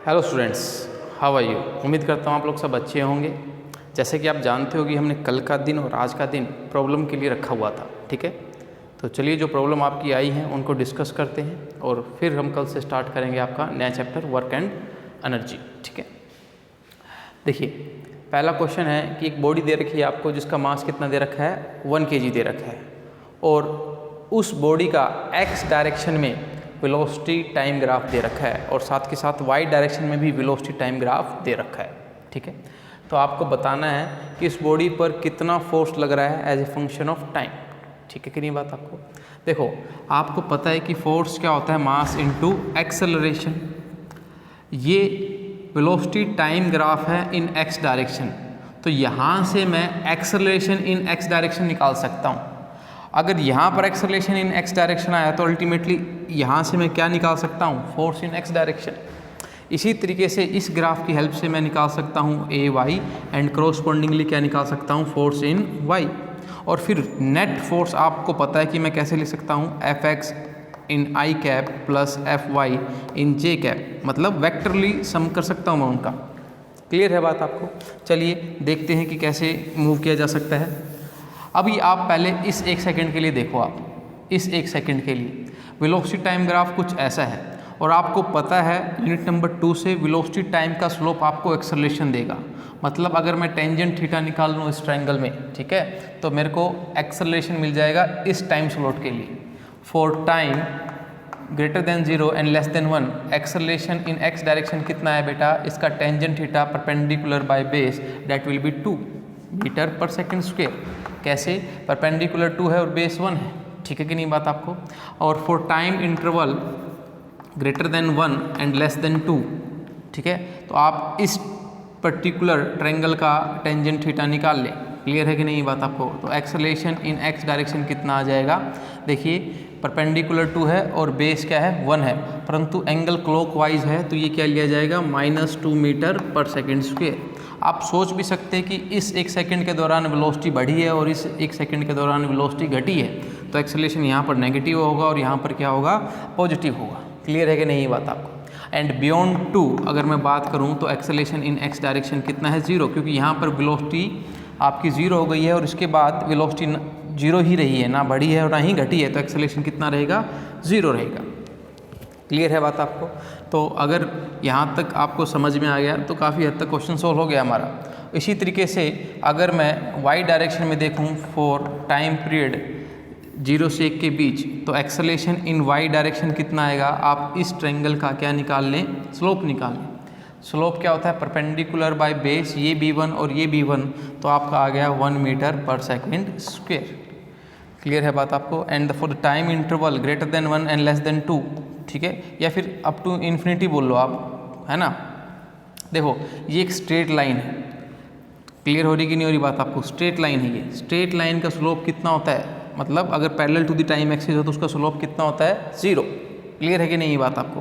Hello students, how are you. उम्मीद करता हूँ आप लोग सब अच्छे होंगे। जैसे कि आप जानते हो कि हमने कल का दिन और आज का दिन प्रॉब्लम के लिए रखा हुआ था, ठीक है। तो चलिए जो प्रॉब्लम आपकी आई हैं उनको डिस्कस करते हैं और फिर हम कल से स्टार्ट करेंगे आपका नया चैप्टर वर्क एंड एनर्जी, ठीक है। देखिए, पहला क्वेश्चन है कि एक बॉडी दे रखी है आपको जिसका मास कितना दे रखा है, 1 kg दे रखा है और उस बॉडी का एक्स डायरेक्शन में वेलोसिटी टाइम ग्राफ दे रखा है और साथ के साथ वाई डायरेक्शन में भी वेलोसिटी टाइम ग्राफ दे रखा है, ठीक है। तो आपको बताना है कि इस बॉडी पर कितना फोर्स लग रहा है as a function of time, ठीक है कि नहीं। बात आपको देखो, आपको पता है कि फोर्स क्या होता है, मास इनटू एक्सेलरेशन। ये वेलोसिटी टाइम ग्राफ है इन एक्स डायरेक्शन, तो यहाँ से मैं एक्सेलरेशन इन एक्स डायरेक्शन निकाल सकता हूँ। अगर यहाँ पर एक्सेलरेशन इन एक्स डायरेक्शन आया तो अल्टीमेटली यहाँ से मैं क्या निकाल सकता हूँ, फोर्स इन एक्स डायरेक्शन। इसी तरीके से इस ग्राफ की हेल्प से मैं निकाल सकता हूँ ए वाई एंड क्रॉसपॉन्डिंगली क्या निकाल सकता हूँ, फोर्स इन वाई। और फिर नेट फोर्स आपको पता है कि मैं कैसे लिख सकता हूँ, एफ एक्स इन आई कैप प्लस एफ वाई इन जे कैप, मतलब वेक्टरली सम कर सकता हूँ मैं उनका। क्लियर है बात आपको। चलिए देखते हैं कि कैसे मूव किया जा सकता है। अभी आप पहले इस 1 सेकंड के लिए देखो, आप इस 1 सेकंड के लिए वेलोसिटी टाइम ग्राफ कुछ ऐसा है और आपको पता है यूनिट नंबर 2 से वेलोसिटी टाइम का स्लोप आपको एक्सेलरेशन देगा। मतलब अगर मैं टेंजेंट थीटा निकाल लूँ इस ट्रायंगल में, ठीक है, तो मेरे को एक्सेलरेशन मिल जाएगा इस टाइम स्लॉट के लिए। For time greater than 0 and less than 1 acceleration in x direction कितना है बेटा, इसका tangent theta perpendicular by base that will be 2 metre per second square. कैसे, परपेंडिकुलर 2 है और बेस 1 है, ठीक है कि नहीं बात आपको। और for time interval greater than 1 and less then 2, ठीक है, तो आप इस पर्टिकुलर ट्रायंगल का टेंजेंट थीटा निकाल लें। क्लियर है कि नहीं बात आपको। तो एक्सेलरेशन इन एक्स डायरेक्शन कितना आ जाएगा, देखिए परपेंडिकुलर 2 है और बेस क्या है, 1 है, परंतु एंगल क्लॉकवाइज है तो ये क्या लिया जाएगा, -2 मीटर पर सेकेंड स्क्वेयर। आप सोच भी सकते हैं कि इस 1 सेकंड के दौरान वेलोसिटी बढ़ी है और इस 1 सेकंड के दौरान वेलोसिटी घटी है, तो एक्सेलरेशन यहाँ पर नेगेटिव होगा और यहाँ पर क्या होगा, पॉजिटिव होगा। क्लियर है कि नहीं बात आपको। एंड बियॉन्ड 2 अगर मैं बात करूँ तो एक्सेलरेशन इन एक्स डायरेक्शन कितना है, 0, क्योंकि यहाँ पर वेलोसिटी आपकी 0 हो गई है और इसके बाद वेलोसिटी 0 ही रही है, ना बढ़ी है और ना ही घटी है, तो एक्सेलरेशन कितना रहेगा, 0 रहेगा। क्लियर है बात आपको। तो अगर यहाँ तक आपको समझ में आ गया तो काफ़ी हद तक क्वेश्चन सॉल्व हो गया हमारा। इसी तरीके से अगर मैं वाई डायरेक्शन में देखूँ फॉर टाइम पीरियड 0 से 1 के बीच, तो एक्सेलरेशन इन वाई डायरेक्शन कितना आएगा, आप इस ट्रायंगल का क्या निकाल लें, स्लोप निकाल लें। स्लोप क्या होता है, परपेंडिकुलर बाय बेस, ये B1 और ये B1, तो आपका आ गया 1 metre per second square. Clear है बात आपको। And for the time interval greater than 1 and less then 2, ठीक है, या फिर अप टू इन्फिनिटी बोल लो आप, है ना। देखो ये एक स्ट्रेट लाइन है, क्लियर हो रही कि नहीं हो रही बात आपको। स्ट्रेट लाइन है ये, स्ट्रेट लाइन का स्लोप कितना होता है, मतलब अगर parallel to the time axis हो तो उसका स्लोप कितना होता है, 0। क्लियर है कि नहीं ये बात आपको,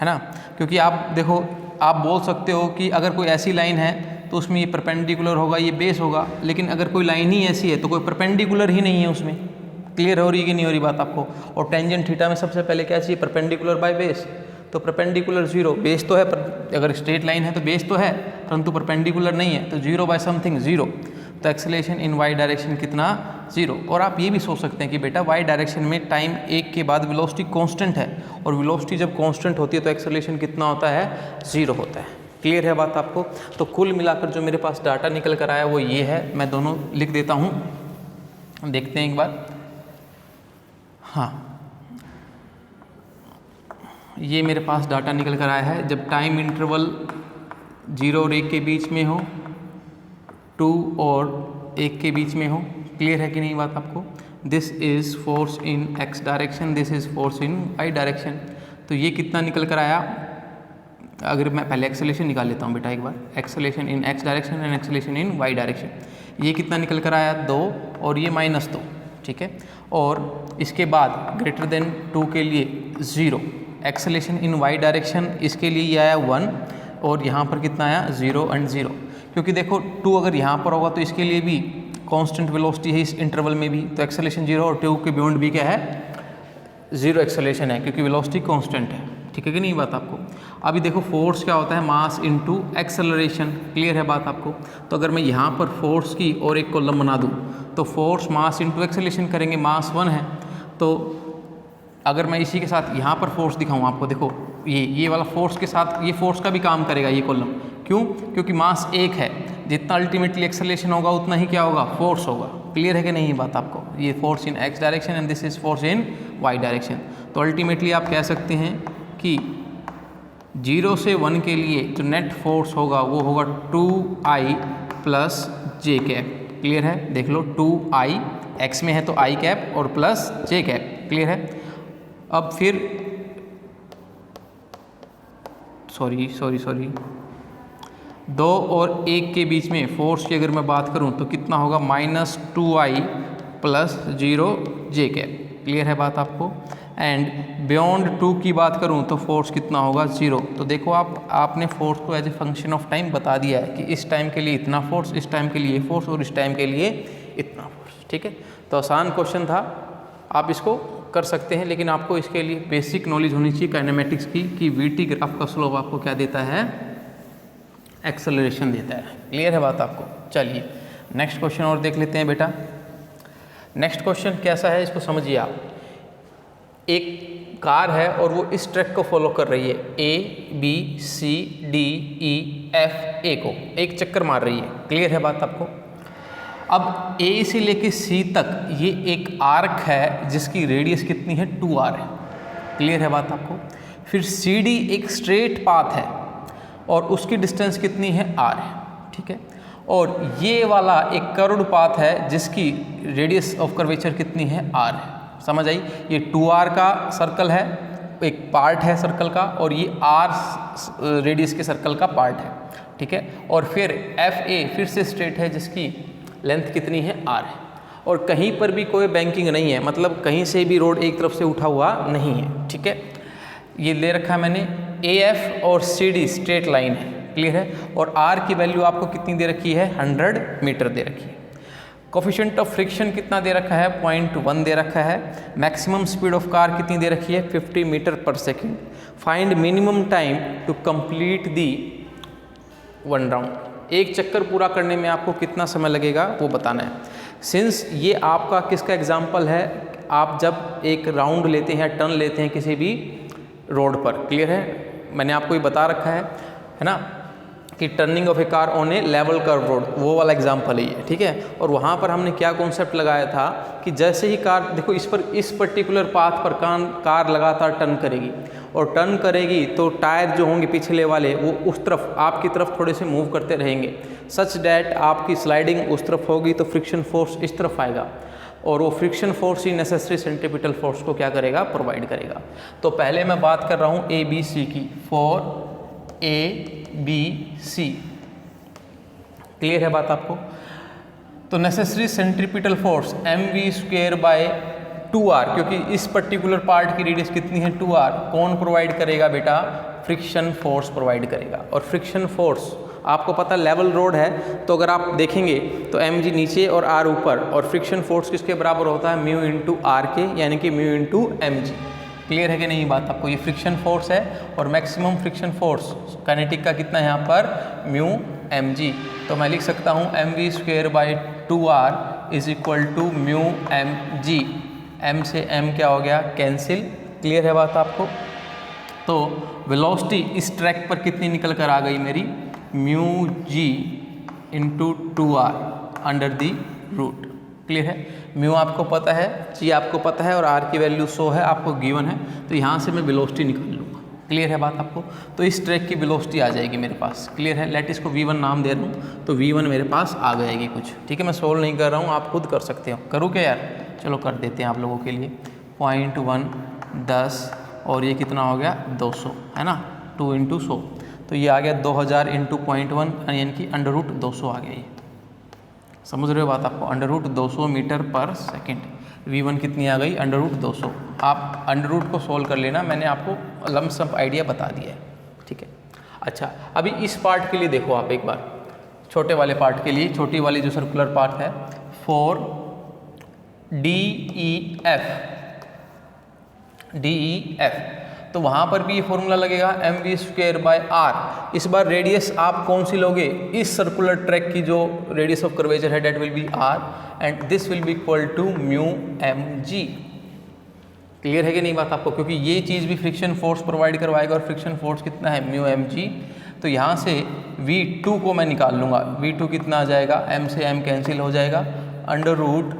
है ना। क्योंकि आप देखो, आप बोल सकते हो कि अगर कोई ऐसी लाइन है तो उसमें ये परपेंडिकुलर होगा, ये बेस होगा, लेकिन अगर कोई लाइन ही ऐसी है तो कोई परपेंडिकुलर ही नहीं है उसमें। क्लियर हो रही कि नहीं हो रही बात आपको। और टेंजेंट थीटा में सबसे पहले क्या चाहिए, परपेंडिकुलर बाय बेस, तो परपेंडिकुलर 0, बेस तो है पर अगर स्ट्रेट लाइन है तो बेस तो है परंतु परपेंडिकुलर नहीं है, तो 0 बाय समथिंग 0, तो एक्सेलरेशन इन वाई डायरेक्शन कितना, 0। और आप ये भी सोच सकते हैं कि बेटा वाई डायरेक्शन में टाइम 1 के बाद वेलोसिटी कांस्टेंट है और वेलोसिटी जब कांस्टेंट होती है तो एक्सेलरेशन कितना होता है, 0 होता है। क्लियर है बात आपको। तो कुल मिलाकर जो मेरे पास डाटा निकल कर आया वो ये है, मैं दोनों लिख देता हूँ, देखते हैं एक बार। हाँ, ये मेरे पास डाटा निकल कर आया है, जब टाइम इंटरवल 0 और 1 के बीच में हो, 2 और 1 के बीच में हो। क्लियर है कि नहीं बात आपको। This is force in x direction, this is force in Y direction. तो ये कितना निकल कर आया, अगर मैं पहले एक्सेलरेशन निकाल लेता हूँ बेटा एक बार, acceleration in x direction and acceleration in Y direction. ये कितना निकल कर आया, 2 और ये -2, ठीक है। और इसके बाद ग्रेटर देन 2 के लिए 0, एक्सेलरेशन इन वाई डायरेक्शन, इसके लिए ये आया 1 और यहाँ पर कितना आया, 0 एंड 0। क्योंकि देखो 2 अगर यहाँ पर होगा तो इसके लिए भी कांस्टेंट वेलोसिटी है इस इंटरवल में भी, तो एक्सेलरेशन 0 और 2 के बियॉन्ड भी क्या है, 0 एक्सेलरेशन है क्योंकि वेलोसिटी कांस्टेंट है। ठीक है कि नहीं बात आपको। अभी देखो फोर्स क्या होता है, मास इनटू एक्सेलरेशन, क्लियर है बात आपको। तो अगर मैं यहाँ पर फोर्स की और एक कॉलम बना दूँ तो फोर्स मास इनटू एक्सेलरेशन करेंगे, मास 1 है। तो अगर मैं इसी के साथ यहाँ पर फोर्स दिखाऊँ आपको, देखो ये वाला फोर्स के साथ ये फोर्स का भी काम करेगा ये कॉलम, क्यों? क्योंकि मास 1 है, जितना अल्टीमेटली एक्सेलरेशन होगा उतना ही क्या होगा, फोर्स होगा। क्लियर है कि नहीं बात आपको। ये force in x direction and this is force in Y direction. तो अल्टीमेटली आप कह सकते हैं कि 0 से 1 के लिए जो नेट फोर्स होगा वो होगा 2i प्लस जे कैप। क्लियर है, देख लो 2i, एक्स में है तो i कैप और प्लस जे कैप। क्लियर है। अब फिर सॉरी 2 और 1 के बीच में फोर्स की अगर मैं बात करूं तो कितना होगा, -2i प्लस 0 जे कैप। क्लियर है बात आपको। एंड बियॉन्ड 2 की बात करूं तो फोर्स कितना होगा, 0। तो देखो आपने फोर्स को as a function of time बता दिया है कि इस टाइम के लिए इतना फोर्स, इस टाइम के लिए फोर्स और इस टाइम के लिए इतना फोर्स। ठीक है, तो आसान क्वेश्चन था, आप इसको कर सकते हैं, लेकिन आपको इसके लिए बेसिक नॉलेज होनी चाहिए काइनेमेटिक्स की कि वीटी ग्राफ का स्लोप आपको क्या देता है, एक्सेलरेशन देता है। क्लियर है बात आपको। चलिए नेक्स्ट क्वेश्चन और देख लेते हैं बेटा। नेक्स्ट क्वेश्चन कैसा है इसको समझिए आप। एक कार है और वो इस ट्रैक को फॉलो कर रही है, ABCDEF को एक चक्कर मार रही है। क्लियर है बात आपको। अब A से लेके C तक ये एक आर्क है जिसकी रेडियस कितनी है, 2r है। क्लियर है बात आपको। फिर CD एक स्ट्रेट पाथ है और उसकी डिस्टेंस कितनी है, r है। ठीक है, और ये वाला एक कर्व्ड पाथ है जिसकी रेडियस ऑफ कर्वेचर कितनी है, r है। समझ आई। ये 2r का सर्कल है, एक पार्ट है सर्कल का, और ये r रेडियस के सर्कल का पार्ट है। ठीक है, और फिर FA फिर से स्ट्रेट है जिसकी लेंथ कितनी है, r है। और कहीं पर भी कोई बैंकिंग नहीं है, मतलब कहीं से भी रोड एक तरफ से उठा हुआ नहीं है। ठीक है, ये ले रखा है मैंने, AF और CD स्ट्रेट लाइन है। क्लियर है, और r की वैल्यू आपको कितनी दे रखी है, 100 मीटर दे रखी है। कोफिशिएंट ऑफ फ्रिक्शन कितना दे रखा है, 0.1 दे रखा है। मैक्सिमम स्पीड ऑफ कार कितनी दे रखी है, 50 metre per second. Find minimum time to complete the 1 round. एक चक्कर पूरा करने में आपको कितना समय लगेगा वो बताना है। सिंस ये आपका किसका एग्जाम्पल है, आप जब एक राउंड लेते हैं, टर्न लेते हैं किसी भी रोड पर। क्लियर है, मैंने आपको ये बता रखा है ना, कि turning of A car on A level curve road, वो वाला एग्जाम्पल ही है। ठीक है, और वहाँ पर हमने क्या कॉन्सेप्ट लगाया था कि जैसे ही कार, देखो इस पर्टिकुलर पाथ पर कार लगातार टर्न करेगी, और टर्न करेगी तो टायर जो होंगे पिछले वाले वो उस तरफ आपकी तरफ थोड़े से मूव करते रहेंगे, सच डैट आपकी स्लाइडिंग उस तरफ होगी तो फ्रिक्शन फोर्स इस तरफ आएगा, और वो फ्रिक्शन फोर्स ही नेसेसरी सेंट्रीपिटल फोर्स को क्या करेगा, प्रोवाइड करेगा। तो पहले मैं बात कर रहा हूँ ABC की, फॉर ABC। क्लियर है बात आपको। तो necessary centripetal force mv² 2r, क्योंकि इस पर्टिकुलर पार्ट की रेडियस कितनी है, 2r, कौन प्रोवाइड करेगा बेटा, फ्रिक्शन फोर्स प्रोवाइड करेगा। और फ्रिक्शन फोर्स आपको पता लेवल रोड है, तो अगर आप देखेंगे तो mg नीचे और r ऊपर, और फ्रिक्शन फोर्स किसके बराबर होता है, म्यू इंटू r के, यानी कि म्यू इंटू mg। क्लियर है कि नहीं बात आपको। ये फ्रिक्शन फोर्स है, और मैक्सिमम फ्रिक्शन फोर्स काइनेटिक का कितना है यहाँ पर, म्यू mg। तो मैं लिख सकता हूँ mv² 2r is equal to mu mg। m से m क्या हो गया, कैंसिल। क्लियर है बात आपको। तो वेलोसिटी इस ट्रैक पर कितनी निकल कर आ गई मेरी, mu g into 2r under the root. Clear है, म्यू आपको पता है, जी आपको पता है, और r की वैल्यू 100 है, आपको गिवन है, तो यहाँ से मैं वेलोसिटी निकाल लूँगा। क्लियर है बात आपको। तो इस ट्रैक की वेलोसिटी आ जाएगी मेरे पास। क्लियर है, लेट इसको v1 नाम दे रहा हूँ, तो v1 मेरे पास आ जाएगी कुछ। ठीक है, मैं सोल्व नहीं कर रहा हूँ, आप खुद कर सकते हो। करूँ क्या यार, चलो कर देते हैं आप लोगों के लिए। 0.1 10 और ये कितना हो गया, 200 है ना, 2 इंटू 100, तो ये आ गया 2000 इंटू 0.1, यानी कि अंडर रूट 200 आ गया। ये समझ रहे हो बात आपको, under root 200 metre per second. v1 कितनी आ गई, अंडर रूट 200। आप अंडर रूट को सोल्व कर लेना, मैंने आपको लमसम आइडिया बता दिया है। ठीक है, अच्छा अभी इस पार्ट के लिए देखो आप एक बार, छोटे वाले पार्ट के लिए, छोटी वाली जो सर्कुलर पार्ट है, फॉर DEF तो वहाँ पर भी ये फॉर्मूला लगेगा mv²/r। इस बार रेडियस आप कौन सी लोगे, इस सर्कुलर ट्रैक की जो रेडियस ऑफ कर्वेचर है that will be r and this will be equal to μmg। Clear है कि नहीं बात आपको, क्योंकि ये चीज़ भी फ्रिक्शन फोर्स प्रोवाइड करवाएगा और फ्रिक्शन फोर्स कितना है μmg। तो यहाँ से V2 को मैं निकाल लूँगा, V2 कितना आ जाएगा, m से m कैंसिल हो जाएगा, √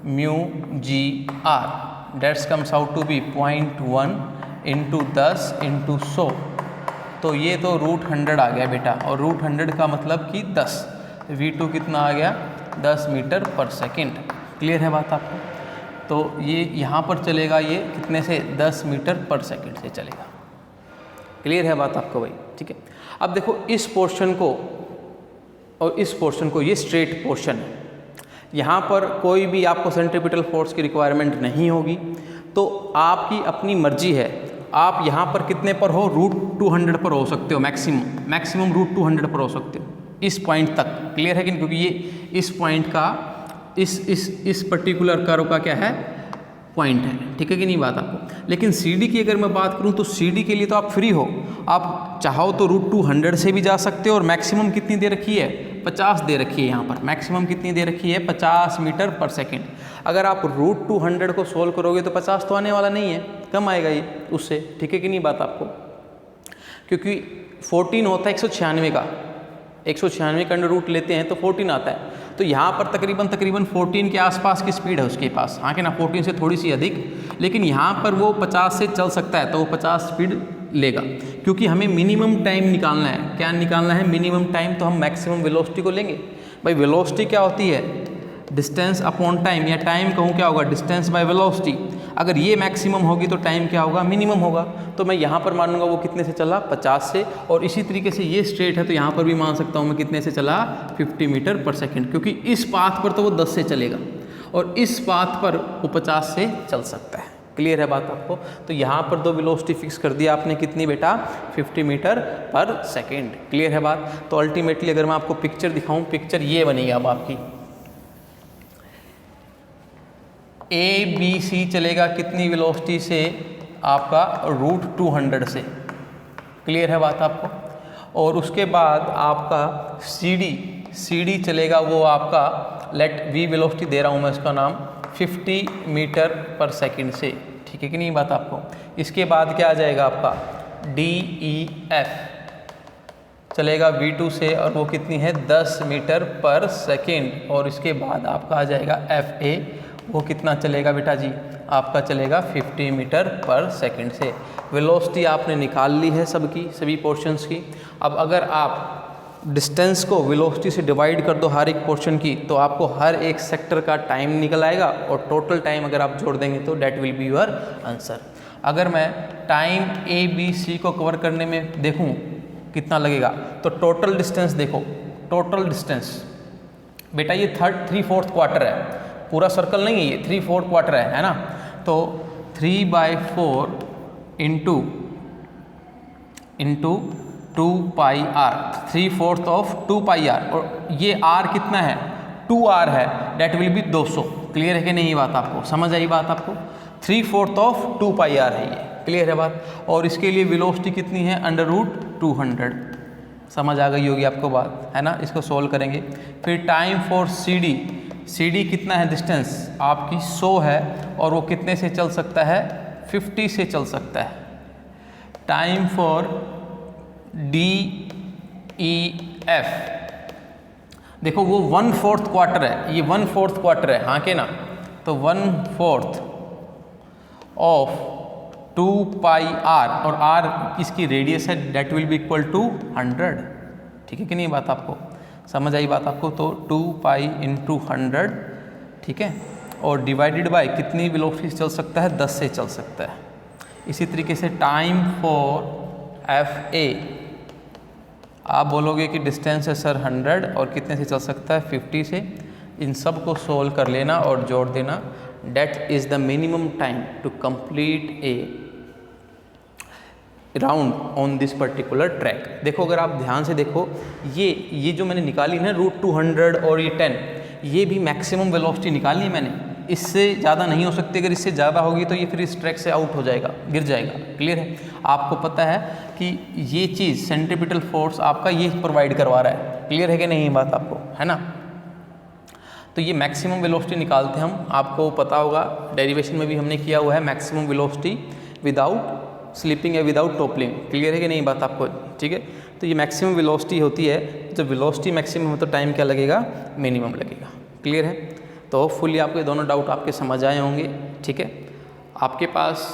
μgr that's comes out to be 0.1 × 10 × 100। तो ये तो √100 आ गया बेटा, और √100 का मतलब कि 10, V2 कितना आ गया 10 मीटर पर सेकेंड। क्लियर है बात आपको। तो ये यहाँ पर चलेगा, ये कितने से 10 मीटर पर सेकेंड से चलेगा। क्लियर है बात आपको भाई, ठीक है। अब देखो इस पोर्शन को और इस पोर्शन को, ये स्ट्रेट पोर्शन है, यहाँ पर कोई भी आपको सेंट्रीपिटल फोर्स की रिक्वायरमेंट नहीं होगी, तो आपकी अपनी मर्जी है, आप यहाँ पर कितने पर हो, √200 पर हो सकते हो, मैक्सिमम √200 पर हो सकते हो इस पॉइंट तक। क्लियर है कि नहीं, क्योंकि ये इस पॉइंट का इस पर्टिकुलर कर्व का क्या है, पॉइंट है, ठीक है कि नहीं बात आपको। लेकिन CD की अगर मैं बात करूं तो CD के लिए तो आप फ्री हो, आप चाहो तो √200 से भी जा सकते हो, और मैक्सिमम कितनी दे रखी है, 50 दे रखी है यहाँ पर, मैक्सिमम कितनी दे रखी है, 50 मीटर पर सेकेंड। अगर आप √200 को सोल्व करोगे तो 50 तो आने वाला नहीं है, कम आएगा ये उससे, ठीक है कि नहीं बात आपको। क्योंकि 14 होता है 196 का, 196 का √ लेते हैं तो 14 आता है। तो यहाँ पर तकरीबन 14 के आसपास की स्पीड है उसके पास, हाँ कि ना, 14 से थोड़ी सी अधिक, लेकिन यहाँ पर वो 50 से चल सकता है, तो वो 50 स्पीड लेगा। क्योंकि हमें मिनिमम टाइम निकालना है, क्या निकालना है, मिनिमम टाइम, तो हम मैक्सिमम वेलोसिटी को लेंगे। भाई वेलोसिटी क्या होती है, डिस्टेंस अपॉन टाइम, या टाइम कहूँ क्या होगा, डिस्टेंस बाय वेलोसिटी। अगर ये मैक्सिमम होगी तो टाइम क्या होगा, मिनिमम होगा। तो मैं यहाँ पर मानूंगा वो कितने से चला, 50 से, और इसी तरीके से ये स्ट्रेट है तो यहाँ पर भी मान सकता हूँ मैं कितने से चला, 50 मीटर पर सेकेंड, क्योंकि इस पाथ पर तो वो 10 से चलेगा और इस पाथ पर वो 50 से चल सकता है। क्लियर है बात आपको। तो यहाँ पर दो वेलोसिटी फिक्स कर दिया आपने, कितनी बेटा, 50 मीटर पर सेकेंड। क्लियर है बात। तो अल्टीमेटली अगर मैं आपको पिक्चर दिखाऊं, पिक्चर ये बनेगी अब आपकी, ABC चलेगा कितनी वेलोसिटी से, आपका √200 से। क्लियर है बात आपको। और उसके बाद आपका CD चलेगा, वो आपका लेट V वेलोसिटी दे रहा हूँ मैं उसका नाम, 50 मीटर पर सेकंड से। ठीक है कि नहीं बात आपको। इसके बाद क्या आ जाएगा आपका DEF चलेगा V2 से, और वो कितनी है 10 मीटर पर सेकंड। और इसके बाद आपका आ जाएगा FA, वो कितना चलेगा बेटा जी, आपका चलेगा 50 मीटर पर सेकंड से। वेलोसिटी आपने निकाल ली है सबकी, सभी पोर्शंस की। अब अगर आप डिस्टेंस को वेलोसिटी से डिवाइड कर दो हर एक पोर्शन की, तो आपको हर एक सेक्टर का टाइम निकल आएगा, और टोटल टाइम अगर आप जोड़ देंगे तो that will be your answer. अगर मैं टाइम ABC को कवर करने में देखूं कितना लगेगा, तो टोटल डिस्टेंस देखो, टोटल डिस्टेंस बेटा ये 3/4 क्वार्टर है, पूरा सर्कल नहीं है ये, 3/4 क्वार्टर है ना। तो 3/4 इंटू 2πr, 3/4 ऑफ 2πr, और ये r कितना है 2r है, डेट विल बी 200। क्लियर है कि नहीं बात आपको, समझ आई बात आपको। 3/4 ऑफ 2πr है ये, क्लियर है बात। और इसके लिए वेलोसिटी कितनी है √200, समझ आ गई होगी आपको बात, है ना। इसको सोल्व करेंगे। फिर टाइम फॉर CD कितना है, डिस्टेंस आपकी 100 है, और वो कितने से चल सकता है 50 से चल सकता है। टाइम फॉर DEF देखो वो 1/4 क्वार्टर है, ये 1/4 क्वार्टर है, हाँ के ना। तो 1/4 ऑफ 2πr, और r इसकी रेडियस है, that will be equal to 100। ठीक है कि नहीं बात आपको, समझ आई बात आपको। तो 2π × 100, ठीक है, और डिवाइडेड बाय कितनी वेलोसिटी चल सकता है, 10 से चल सकता है। इसी तरीके से टाइम फॉर FA, आप बोलोगे कि डिस्टेंस है सर 100, और कितने से चल सकता है 50 से। इन सब को सोल्व कर लेना और जोड़ देना, that is the minimum time to complete a round on this particular track. देखो अगर आप ध्यान से देखो, ये जो मैंने निकाली ना √200 और ये 10, ये भी मैक्सिमम वेलोसिटी निकाली मैंने, इससे ज़्यादा नहीं हो सकती। अगर इससे ज़्यादा होगी तो ये फिर इस ट्रैक से आउट हो जाएगा, गिर जाएगा। क्लियर है? आपको पता है कि ये चीज़ सेंट्रीपिटल फोर्स आपका ये प्रोवाइड करवा रहा है। क्लियर है कि नहीं बात आपको, है ना? तो ये मैक्सिमम वेलोसिटी निकालते हैं हम, आपको पता होगा डेरिवेशन में भी हमने किया हुआ है, मैक्सिमम वेलोसिटी विदाउट स्लिपिंग या विदाउट टॉपलिंग। क्लियर है कि नहीं बात आपको? ठीक है, तो ये मैक्सिमम वेलोसिटी होती है। जब वेलोसिटी मैक्सिमम हो तो टाइम क्या लगेगा? मिनिमम लगेगा। क्लियर है? तो होपफुली आपको ये दोनों डाउट आपके समझ आए होंगे। ठीक है, आपके पास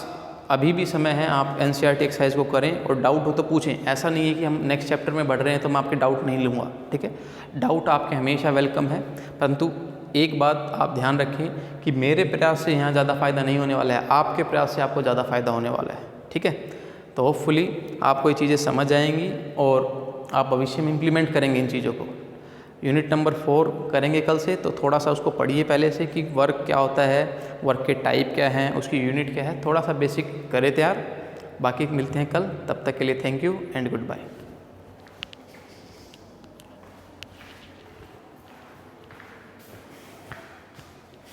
अभी भी समय है, आप NCERT एक्सरसाइज को करें और डाउट हो तो पूछें। ऐसा नहीं है कि हम नेक्स्ट चैप्टर में बढ़ रहे हैं तो मैं आपके डाउट नहीं लूँगा। ठीक है, डाउट आपके हमेशा वेलकम है, परंतु एक बात आप ध्यान रखें कि मेरे प्रयास से यहाँ ज़्यादा फ़ायदा नहीं होने वाला है, आपके प्रयास से आपको ज़्यादा फ़ायदा होने वाला है। ठीक है, तो होपफुली आपको ये चीज़ें समझ आएंगी और आप भविष्य में इम्प्लीमेंट करेंगे इन चीज़ों को। यूनिट नंबर 4 करेंगे कल से, तो थोड़ा सा उसको पढ़िए पहले से कि वर्क क्या होता है, वर्क के टाइप क्या हैं, उसकी यूनिट क्या है, थोड़ा सा बेसिक करें तैयार। बाकी मिलते हैं कल, तब तक के लिए thank you and good bye.